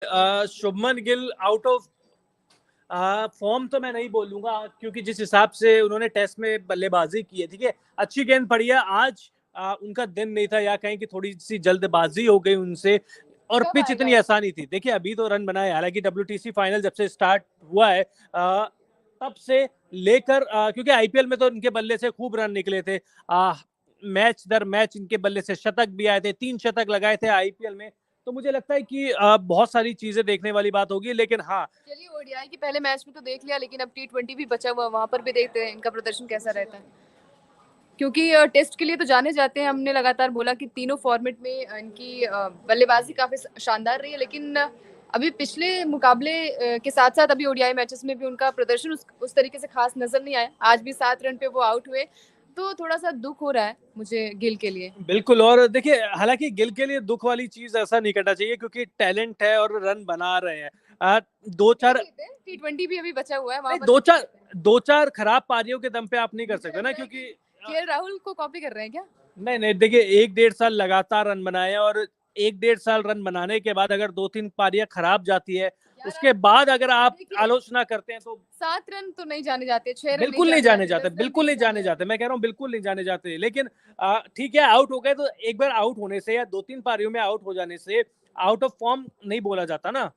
Shubman Gill out of form तो मैं नहीं बोलूंगा, क्योंकि जिस हिसाब से उन्होंने टेस्ट में बल्लेबाजी की है, ठीक है, अच्छी गेंद पड़ी है। आज उनका दिन नहीं था, या कहीं की थोड़ी सी जल्दबाजी हो गई उनसे, और कब पिच आएगा इतनी ये? आसानी थी। देखिए अभी तो रन बनाए, हालांकि WTC फाइनल जब से स्टार्ट हुआ है तब से लेकर, क्योंकि आईपीएल में तो इनके बल्ले से खूब रन निकले थे, मैच दर मैच इनके बल्ले से शतक भी आए थे, 3 शतक लगाए थे आईपीएल में। तो मुझे लगता है कि बहुत सारी चीजें देखने वाली बात होगी, लेकिन हाँ। चलिए, ओडीआई की पहले मैच में तो देख लिया, लेकिन अब टी20 भी बचा हुआ, वहां पर भी देखते हैं इनका प्रदर्शन कैसा रहता है, क्योंकि टेस्ट के लिए तो जाने जाते हैं। हमने लगातार बोला कि तीनों फॉर्मेट में इनकी बल्लेबाजी काफी शानदार रही है, लेकिन अभी पिछले मुकाबले के साथ साथ अभी ओडीआई मैचेस में भी उनका प्रदर्शन उस तरीके से खास नजर नहीं आया। आज भी 7 रन पे वो आउट हुए, तो थोड़ा सा दुख हो रहा है मुझे गिल के लिए। बिल्कुल, और देखिए हालांकि गिल के लिए दुख वाली चीज ऐसा नहीं करना चाहिए, क्योंकि टैलेंट है और रन बना रहे हैं। दो देख चार लेते हैं, टी20 भी अभी बचा हुआ है, वहां नहीं, पर भी देख लेते हैं। दो चार खराब पारियों के दम पे आप नहीं कर मुझे सकते ना, लगता है क्योंकि कि केएल राहुल को कॉपी कर रहे हैं क्या? नहीं नहीं, देखिए 1-1.5 साल लगातार रन बनाए, और 1-1.5 साल रन बनाने के बाद अगर 2-3 पारियां खराब जाती है, यार उसके बाद अगर आप देखिए, आलोचना करते हैं तो 7 रन तो नहीं जाने जाते, 6 रन नहीं बिल्कुल नहीं जाने जाने जाते, जाते, 10 रन बिल्कुल नहीं नहीं जाने जाने जाते। जाते, मैं कह रहा हूँ बिल्कुल नहीं जाने जाते। लेकिन ठीक है, आउट हो गए तो एक बार आउट होने से या 2-3 पारियों में आउट हो जाने से आउट ऑफ फॉर्म नहीं बोला जाता ना।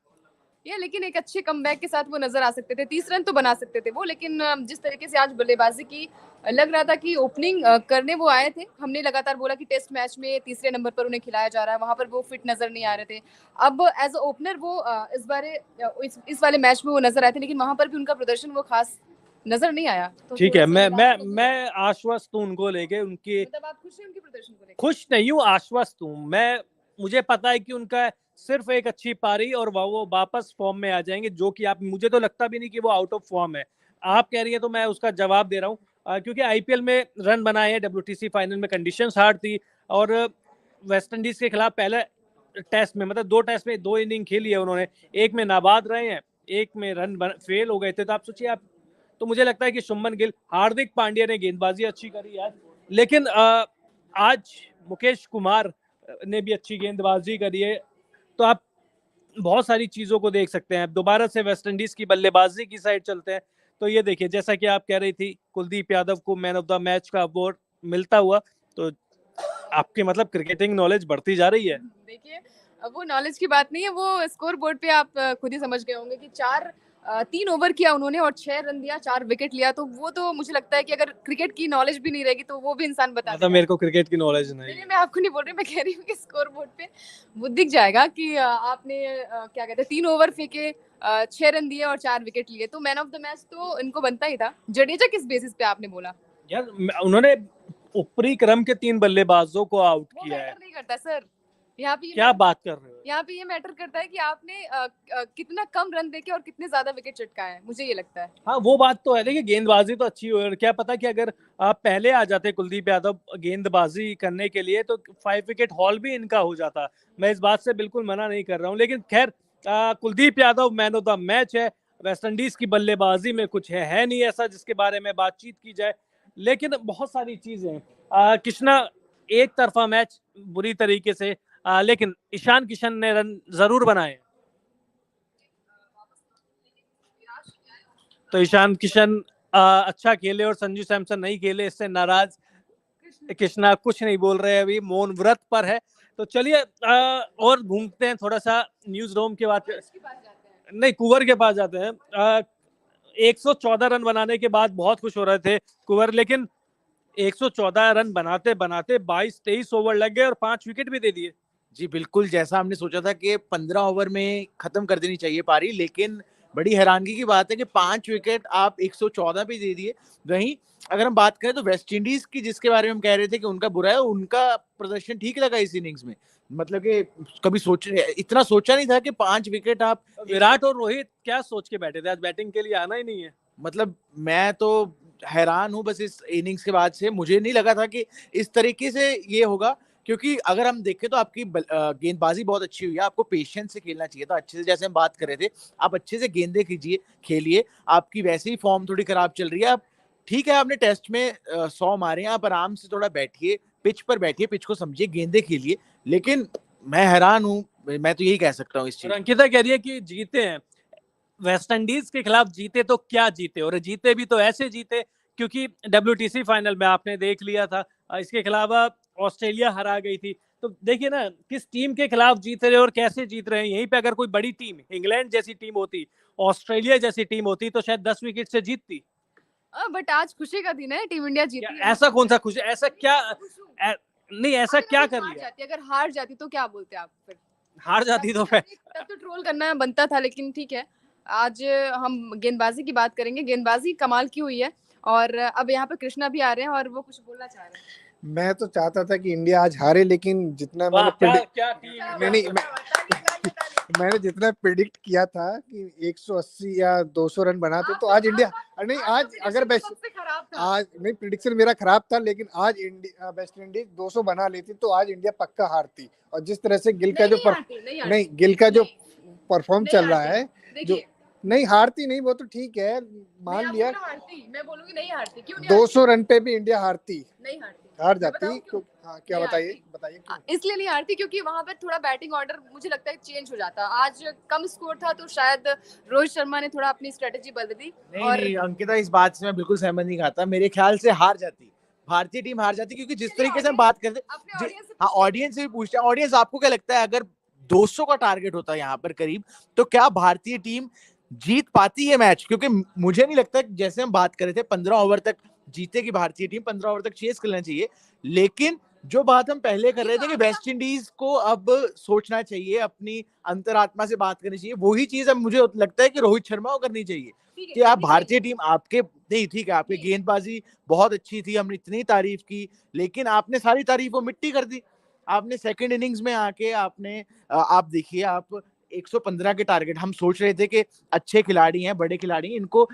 ये लेकिन एक अच्छे कमबैक के साथ वो नजर आ सकते थे, 30 रन तो बना सकते थे वो, लेकिन जिस तरीके से आज बल्लेबाजी की, लग रहा था कि ओपनिंग करने वो आए थे। हमने लगातार बोला कि टेस्ट मैच में तीसरे नंबर पर उन्हें खिलाया जा रहा है, वहां पर वो फिट नजर नहीं आ रहे थे। अब एज अ ओपनर वो इस वाले मैच में वो नजर आए थे, लेकिन वहां पर भी उनका प्रदर्शन वो खास नजर नहीं आया, तो ठीक थोड़ा है, सा मैं निराशा मैं लगी है। मैं आश्वस्त हूँ उनको लेके, उनकी मतलब आप खुश हैं उनके प्रदर्शन को लेकर? खुश नहीं हूँ, आश्वस्त हूँ मैं। मुझे पता है कि उनका सिर्फ एक अच्छी पारी और वो वापस फॉर्म में आ जाएंगे, जो कि आप, मुझे तो लगता भी नहीं कि वो आउट ऑफ फॉर्म है। आप कह रही है तो मैं उसका जवाब दे रहा हूँ, क्योंकि आईपीएल में रन बनाए हैं, WTC फाइनल में कंडीशंस हार्ड थी, और वेस्ट इंडीज के खिलाफ पहले टेस्ट में, मतलब 2 टेस्ट में 2 इनिंग खेली है उन्होंने, एक में नाबाद रहे हैं, एक में फेल हो गए थे। तो आप सोचिए आप, तो मुझे लगता है कि शुभमन गिल, हार्दिक पांड्या ने गेंदबाजी अच्छी करी है, लेकिन आज मुकेश कुमार ने भी अच्छी गेंदबाजी करी है। तो आप बहुत सारी चीजों को देख सकते हैं। दोबारा से वेस्ट इंडीज की बल्लेबाजी की साइड चलते हैं, तो ये देखिए, जैसा कि आप कह रही थी, कुलदीप यादव को मैन ऑफ द मैच का अवार्ड मिलता हुआ, तो आपकी मतलब क्रिकेटिंग नॉलेज बढ़ती जा रही है। देखिए, वो नॉलेज की बात नहीं है, वो स्कोर बोर्ड पे आप खुद ही समझ गए होंगे कि 3 ओवर किया उन्होंने और 6 रन दिया, 4 विकेट लिया, तो वो तो मुझे लगता है कि अगर क्रिकेट की नॉलेज भी नहीं रहेगी तो वो भी इंसान बता मतलब देगा। मेरे को क्रिकेट की नॉलेज नहीं नहीं नहीं, है। मैं आपको नहीं बोल रही, मैं कह रही हूँ कि स्कोर बोर्ड पे वो दिख जाएगा कि आपने क्या कहते हैं, 3 ओवर फेंके, 6 रन दिए और 4 विकेट लिए, तो मैन ऑफ द मैच तो इनको बनता ही था। जडेजा किस बेसिस पे आपने बोला? यार उन्होंने ऊपरी क्रम के 3 बल्लेबाजों को आउट वो किया है। मैटर नहीं करता सर, यहाँ पे ये क्या मैटर बात कर रहे हो? यहाँ पे ये मैटर करता है कि आपने कितना कम रन देके और कितने ज्यादा विकेट चटकाए हैं, मुझे ये लगता है। हाँ वो बात तो है, देखिए गेंदबाजी तो अच्छी हुई, और क्या पता कि अगर आप पहले आ जाते कुलदीप यादव गेंदबाजी करने के लिए, तो 5 विकेट हॉल भी इनका हो जाता। मैं इस बात से बिल्कुल मना नहीं कर रहा हूँ, लेकिन खैर, Kuldeep Yadav man of the match है। वेस्ट इंडीज की बल्लेबाजी में कुछ है नहीं ऐसा जिसके बारे में बातचीत की जाए, लेकिन बहुत सारी चीजें हैं। कृष्णा, एक तरफा मैच बुरी तरीके से, लेकिन ईशान किशन ने रन जरूर बनाए। तो ईशान किशन अच्छा खेले और संजू सैमसन नहीं खेले, इससे नाराज कृष्णा कुछ नहीं बोल रहे, अभी मौन व्रत पर है। तो चलिए और घूमते हैं थोड़ा सा, न्यूज रूम के बाद, नहीं कुंवर के पास जाते हैं। 114 रन बनाने के बाद बहुत खुश हो रहे थे कुंवर, लेकिन 114 रन बनाते बनाते 22-23 ओवर लग गए और 5 विकेट भी दे दिए। जी बिल्कुल, जैसा हमने सोचा था कि 15 ओवर में खत्म कर देनी चाहिए पारी, लेकिन बड़ी हैरानगी की बात है कि 5 विकेट आप 114 पे दे दिए। वहीं अगर हम बात करें तो वेस्ट इंडीज की, जिसके बारे में हम कह रहे थे कि उनका बुरा है, उनका प्रदर्शन ठीक लगा इस इनिंग्स में। मतलब कि कभी इतना सोचा नहीं था कि 5 विकेट आप। विराट और रोहित क्या सोच के बैठे थे, आज बैटिंग के लिए आना ही नहीं है। मतलब मैं तो हैरान हूं बस इस इनिंग्स के बाद से। मुझे नहीं लगा था कि इस तरीके से ये होगा, क्योंकि अगर हम देखें तो आपकी गेंदबाजी बहुत अच्छी हुई है। आपको पेशेंस से खेलना चाहिए था, अच्छे से, जैसे हम बात कर रहे थे, आप अच्छे से गेंदे कीजिए, खेलिए। आपकी वैसे ही फॉर्म थोड़ी खराब चल रही है। आप ठीक है, आपने टेस्ट में 100 मारे हैं, आप आराम से थोड़ा बैठिए, पिच पर बैठिए, पिच को समझिए, गेंदे खेलिए। लेकिन मैं हैरान हूँ मैं तो यही कह सकता हूँ इस और चीज। अंकिता कह रही है कि जीते हैं, वेस्ट इंडीज के खिलाफ जीते तो क्या जीते, और जीते भी तो ऐसे जीते क्योंकि WTC फाइनल में आपने देख लिया था, इसके अलावा ऑस्ट्रेलिया हरा गई थी। तो देखिए ना किस टीम के खिलाफ जीत रहे और कैसे जीत रहे हैं। यहीं पे अगर कोई बड़ी टीम, इंग्लैंड जैसी टीम होती, ऑस्ट्रेलिया जैसी टीम होती, तो शायद 10 विकेट से जीतती। बट आज खुशी का दिन है, टीम इंडिया जीती है। ऐसा कौन सा खुश, ऐसा क्या नहीं, ऐसा अगर क्या अभी कर हार लिया? जाती, अगर हार जाती तो क्या बोलते आप फिर? हार जाती तो फिर तब तो ट्रोल करना बनता था, लेकिन ठीक है। आज हम गेंदबाजी की बात करेंगे। गेंदबाजी कमाल की हुई है, और अब यहाँ पे कृष्णा भी आ रहे हैं और वो कुछ बोलना चाह रहे हैं। मैं तो चाहता था कि इंडिया आज हारे, लेकिन जितना वाह, मैंने क्या प्रिडिक्ट क्या टीम, नहीं मैंने जितना प्रिडिक्ट किया था कि 180 या 200 रन बनाते तो आज इंडिया नहीं, आज अगर बेस्ट आज नहीं, प्रिडिक्शन मेरा खराब था, लेकिन आज इंडिया वेस्ट इंडीज 200 बना लेती तो आज इंडिया पक्का हारती। और जिस तरह से गिल का जो नहीं गिल का जो परफॉर्म चल रहा है, जो नहीं हारती नहीं, वो तो ठीक है, मान लिया। मैं बोलूंगी नहीं हारती, क्यों नहीं 200 रन पे भी इंडिया हारती, नहीं हारती, हार जाती। हाँ, क्या बताइए बताइए क्यों? इसलिए नहीं हारती क्योंकि वहां पर थोड़ा बैटिंग ऑर्डर मुझे लगता है चेंज हो जाता। आज कम स्कोर था तो शायद रोहित शर्मा ने थोड़ा अपनी स्ट्रेटेजी बदल दी। नहीं अंकिता, इस बात से मैं बिल्कुल सहमत नहीं खाता। मेरे ख्याल से हार जाती, भारतीय टीम हार जाती, क्योंकि जिस तरीके से हम बात करते, हाँ ऑडियंस से भी पूछते हैं, ऑडियंस आपको क्या लगता है अगर 200 का टारगेट होता है यहाँ पर करीब, तो क्या भारतीय टीम जीत पाती है मैच? क्योंकि मुझे नहीं लगता, जैसे हम बात कर रहे थे 15 ओवर तक जीतेगी भारतीय टीम, 15 ओवर तक चेस करना चाहिए। लेकिन जो बात हम पहले कर रहे थे कि वेस्ट इंडीज को अब सोचना चाहिए, अपनी अंतरात्मा से बात करनी चाहिए, वही चीज अब मुझे लगता है कि रोहित शर्मा को करनी चाहिए। कि आप भारतीय टीम, आपके नहीं ठीक है, आपकी गेंदबाजी बहुत अच्छी थी, हमने इतनी तारीफ की, लेकिन आपने सारी तारीफ वो मिट्टी कर दी। आपने सेकंड इनिंग्स में आके आपने आप देखिए, आप 115 के टारगेट, हम सोच रहे थे कि अच्छे खिलाड़ी हैं, बड़े खिलाड़ी हैं, इनको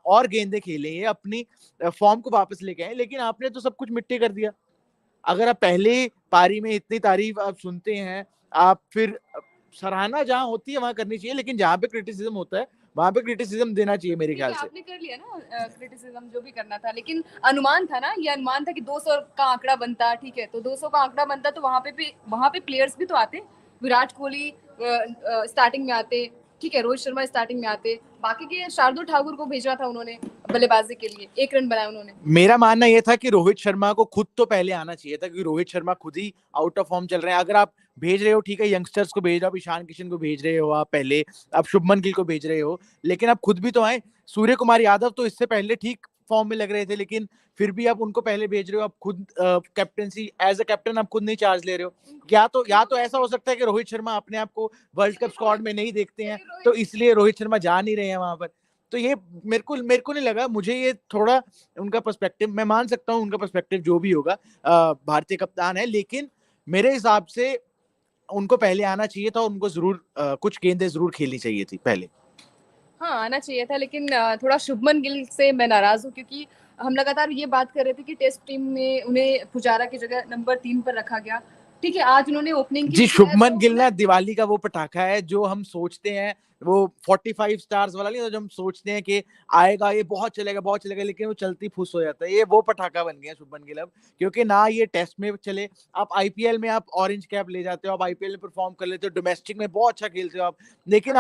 और गेंदे खेले, ये अपनी फॉर्म को वापस लेके आए, लेकिन आपने तो सब कुछ मिट्टी कर दिया। अगर आप पहले पारी में इतनी तारीफ आप सुनते हैं, आप फिर सराहना जहां होती है वहां करनी चाहिए, लेकिन जहां पे क्रिटिसिज्म होता है वहां पे क्रिटिसिज्म देना चाहिए मेरे ख्याल से। आपने कर लिया ना क्रिटिसिज्म, जो भी करना था, लेकिन अनुमान था ना, ये अनुमान था कि 200 का आंकड़ा बनता, ठीक है, तो 200 का आंकड़ा बनता तो वहां पे प्लेयर्स भी तो आते। विराट कोहली स्टार्टिंग में आते, ठीक है, रोहित शर्मा स्टार्टिंग में आते, बाकी के शार्दुल ठाकुर को भेजा था उन्होंने बल्लेबाजी के लिए, 1 रन बनाया उन्होंने। मेरा मानना यह था कि रोहित शर्मा को खुद तो पहले आना चाहिए था, क्योंकि रोहित शर्मा खुद ही आउट ऑफ फॉर्म चल रहे हैं। अगर आप भेज रहे हो, ठीक है, यंगस्टर्स को भेज रहे हो, आप ईशान किशन को भेज रहे हो, आप पहले आप शुभमन गिल को भेज रहे हो, लेकिन आप खुद भी तो आए। सूर्य कुमार यादव तो इससे पहले ठीक फॉर्म में लग रहे थे, लेकिन फिर भी आप उनको पहले भेज रहे हो। आप खुद कैप्टनसी, एज अ कैप्टन आप खुद नहीं चार्ज ले रहे हो। या तो ऐसा हो सकता है कि रोहित शर्मा अपने आप को वर्ल्ड कप स्क्वाड में नहीं देखते हैं, तो इसलिए रोहित शर्मा जा नहीं रहे हैं वहां पर। तो ये मेरे को नहीं लगा, मुझे ये थोड़ा उनका पर्सपेक्टिव, मैं मान सकता हूँ उनका पर्सपेक्टिव जो भी होगा, भारतीय कप्तान है, लेकिन मेरे हिसाब से उनको पहले आना चाहिए था, उनको जरूर कुछ गेंदें जरूर खेलनी चाहिए थी पहले। हाँ, आना चाहिए था, लेकिन थोड़ा शुभमन गिल से मैं नाराज हूँ, क्योंकि हम लगातार ये बात कर रहे थे कि टेस्ट टीम में उन्हें पुजारा की जगह नंबर 3 पर रखा गया। ठीक है, आज उन्होंने ओपनिंग जी, शुभमन गिल ना दिवाली का वो पटाखा है जो हम सोचते हैं, वो 45 स्टार्स वाला नहीं, जो हम सोचते हैं कि आएगा, ये बहुत चलेगा, लेकिन वो चलती फुस हो जाता है। ये वो पटाखा बन गया शुभमन गिल अब, क्योंकि ना ये टेस्ट में चले, आप आईपीएल में आप ऑरेंज कैप ले जाते हो, आप आईपीएल में परफॉर्म कर लेते हो, डोमेस्टिक में बहुत अच्छा खेलते हो आप, लेकिन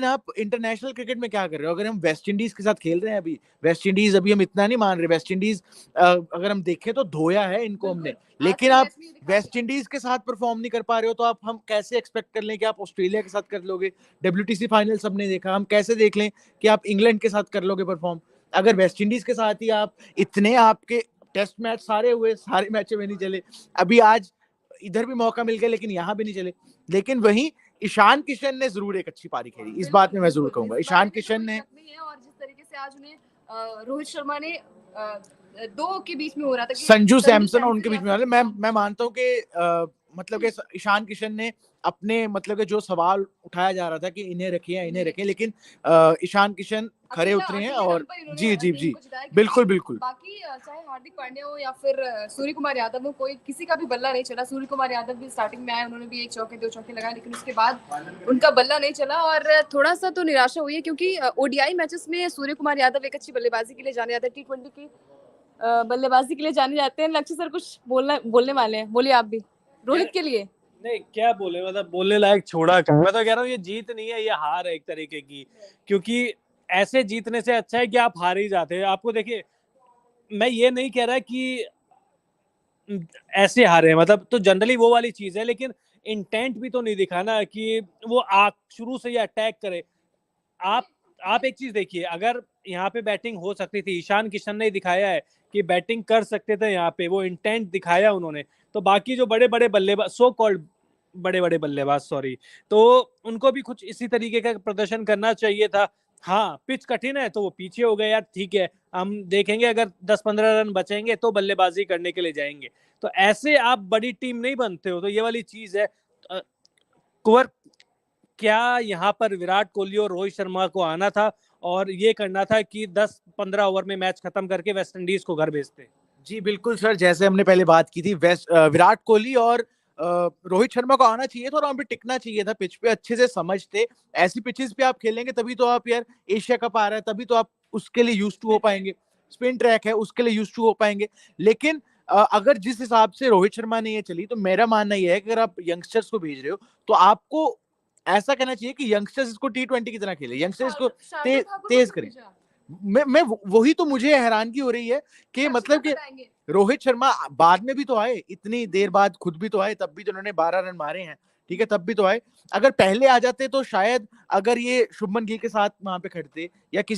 आप इंटरनेशनल क्रिकेट में क्या कर रहे हो? अगर हम वेस्ट इंडीज के साथ खेल रहे हैं, वेस्ट इंडीज अभी हम इतना नहीं मान रहे, वेस्ट इंडीज अगर हम देखें तो धोया है इनको हमने, लेकिन आप वेस्ट इंडीज के साथ परफॉर्म नहीं कर पा रहे हो, तो आप हम कैसे एक्सपेक्ट कर लें कि आप ऑस्ट्रेलिया के साथ कर लोगे? WTC फाइनल सबने देखा, हम कैसे देख लें कि आप इंग्लैंड के साथ कर लोगे परफॉर्म? अगर वेस्ट इंडीज के साथ ही आप इतने, आपके टेस्ट मैच सारे हुए, सारे मैचों में नहीं चले, अभी आज इधर भी मौका मिल गया लेकिन यहाँ भी नहीं चले। लेकिन वहीं ईशान किशन ने जरूर एक अच्छी पारी खेली, इस बात में मैं जरूर कहूंगा, ईशान किशन ने। और जिस तरीके से आज उन्हें रोहित शर्मा ने दो के बीच में हो रहा था, संजू सैमसन और उनके बीच में, मैं मानता हूँ कि मतलब कि ईशान किशन ने अपने, मतलब कि जो सवाल उठाया जा रहा था कि इन्हें रखें, लेकिन ईशान किशन खरे उतरे हैं, और जी बिल्कुल। बाकी चाहे हार्दिक पांड्या हो या फिर सूर्य कुमार यादव हो, कोई किसी का भी बल्ला नहीं चला। सूर्य कुमार यादव भी स्टार्टिंग में आए, उन्होंने भी 1 चौके 2 चौके लगाए, लेकिन उसके बाद उनका बल्ला नहीं चला, और थोड़ा सा तो निराशा हुई है, क्योंकि ओडीआई मैचेस में सूर्य कुमार यादव एक अच्छी बल्लेबाजी के लिए जाने जाते हैं, T20 की बल्लेबाजी के लिए जाने जाते हैं। लक्ष्य सर कुछ बोलने वाले हैं, बोलिए आप भी रोहित के लिए। नहीं क्या बोले, मतलब बोलने लायक छोड़ा क्या। मैं तो कह रहा हूँ ये जीत नहीं है, ये हार है एक तरीके की, क्योंकि ऐसे जीतने से अच्छा है कि आप हार ही जाते हैं। आपको देखिए, मैं ये नहीं कह रहा कि ऐसे हारे, मतलब तो जनरली वो वाली चीज है, लेकिन इंटेंट भी तो नहीं दिखाना कि वो शुरू से ही अटैक करे। आप आप एक चीज देखिए, अगर यहाँ पे बैटिंग हो सकती थी, ईशान किशन ने दिखाया है कि बैटिंग कर सकते थे, यहाँ पे वो इंटेंट दिखाया उन्होंने, तो बाकी जो बड़े बड़े बल्लेबाज, सो कॉल्ड बड़े बड़े बल्लेबाज, सॉरी, तो उनको भी कुछ इसी तरीके का प्रदर्शन करना चाहिए था। हाँ, पिच कठिन है तो वो पीछे हो गए यार, ठीक है, हम देखेंगे अगर 10-15 रन बचेंगे तो बल्लेबाजी करने के लिए जाएंगे। तो ऐसे आप बड़ी टीम नहीं बनते हो, तो ये वाली चीज है। कुंवर, क्या यहाँ पर विराट कोहली और रोहित शर्मा को आना था और ये करना था कि 10-15 ओवर में मैच खत्म करके वेस्ट इंडीज को घर भेजते। जी बिल्कुल सर, जैसे हमने पहले बात की थी, विराट कोहली और रोहित शर्मा को आना चाहिए था और वहां पे टिकना चाहिए था, पिच पे अच्छे से समझते। ऐसी पिचेस पे आप खेलेंगे तभी तो आप यार, एशिया कप आ रहा है तभी तो आप उसके लिए यूज टू हो पाएंगे, स्पिन ट्रैक है उसके लिए यूज टू हो पाएंगे। लेकिन अगर जिस हिसाब से रोहित शर्मा ने ये चली, तो मेरा मानना यह है कि अगर आप यंगस्टर्स को भेज रहे हो तो आपको ऐसा कहना चाहिए कि यंगस्टर्स इसको T20 की तरह खेले, यंगस्टर्स इसको तेज करें। मैं वही तो मुझे हैरानगी हो रही है कि मतलब कि रोहित शर्मा बाद में भी तो आए, इतनी देर बाद खुद भी तो आए, तब भी तो उन्होंने 12 रन मारे हैं, ठीक है, तब भी तो आए। अगर पहले आ जाते तो शायद, अगर ये शुभमन गिल के साथ वहां पे खड़ते या किसी